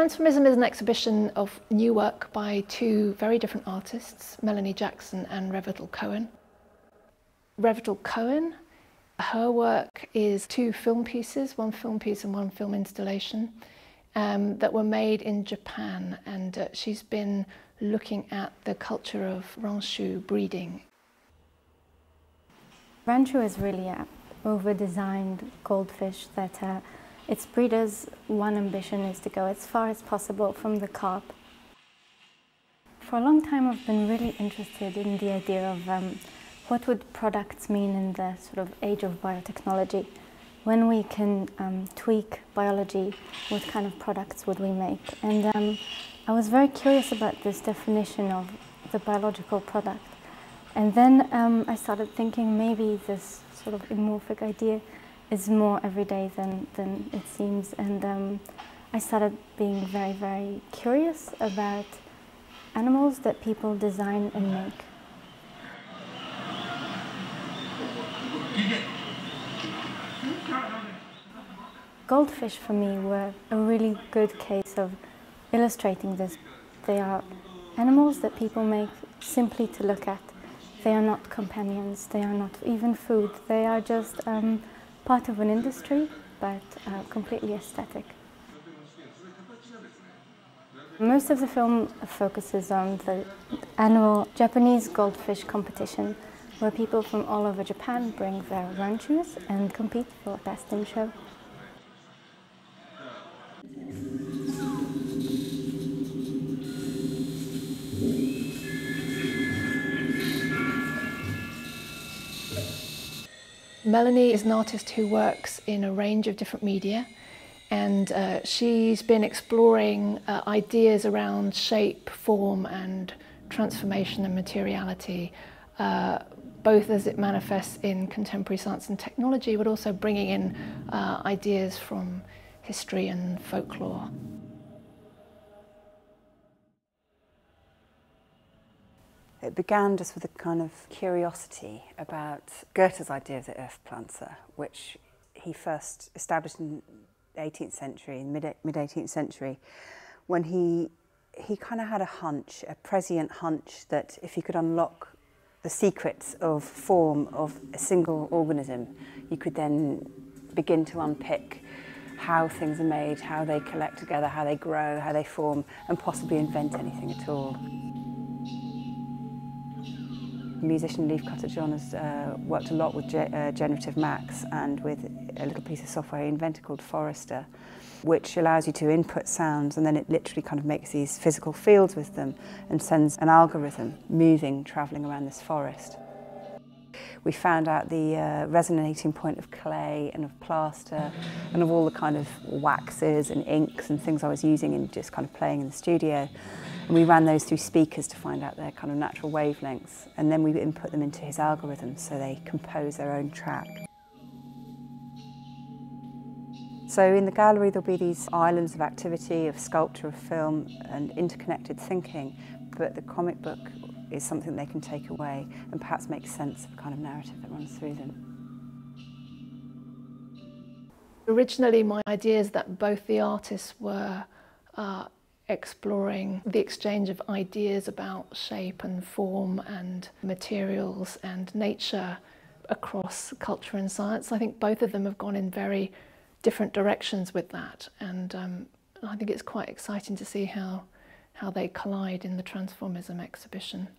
Transformism is an exhibition of new work by two very different artists, Melanie and Revial Cohen. Revial Cohen, her work is two film pieces, one film piece and one film installation, that were made in Japan, and she's been looking at the culture of Ranchu breeding. Ranchu is really an over-designed goldfish that its breeders' one ambition is to go as far as possible from the carp. For a long time I've been really interested in the idea of what would products mean in the sort of age of biotechnology. When we can tweak biology, what kind of products would we make? And I was very curious about this definition of the biological product. And then I started thinking maybe this sort of amorphic idea is more everyday than it seems. And I started being very, very curious about animals that people design and make. Goldfish for me were a really good case of illustrating this. They are animals that people make simply to look at. They are not companions, they are not even food, they are just part of an industry, but completely aesthetic. Most of the film focuses on the annual Japanese goldfish competition, where people from all over Japan bring their ranchus and compete for best in show. Melanie is an artist who works in a range of different media, and she's been exploring ideas around shape, form and transformation and materiality, both as it manifests in contemporary science and technology, but also bringing in ideas from history and folklore. It began just with a kind of curiosity about Goethe's idea of the earth planter, which he first established in the 18th century, mid-18th century, when he kind of had a hunch, a prescient hunch, that if he could unlock the secrets of form of a single organism, you could then begin to unpick how things are made, how they collect together, how they grow, how they form, and possibly invent anything at all. Musician leafcutter John has worked a lot with generative Max and with a little piece of software he invented called Forester, which allows you to input sounds and then it literally kind of makes these physical fields with them and sends an algorithm moving, travelling around this forest. We found out the resonating point of clay and of plaster and of all the kind of waxes and inks and things I was using in just kind of playing in the studio. And we ran those through speakers to find out their kind of natural wavelengths, and then we input them into his algorithms so they compose their own track. So in the gallery there'll be these islands of activity, of sculpture, of film and interconnected thinking, but the comic book is something they can take away and perhaps make sense of the kind of narrative that runs through them. Originally my idea is that both the artists were exploring the exchange of ideas about shape and form and materials and nature across culture and science. I think both of them have gone in very different directions with that, and I think it's quite exciting to see how they collide in the Transformism exhibition.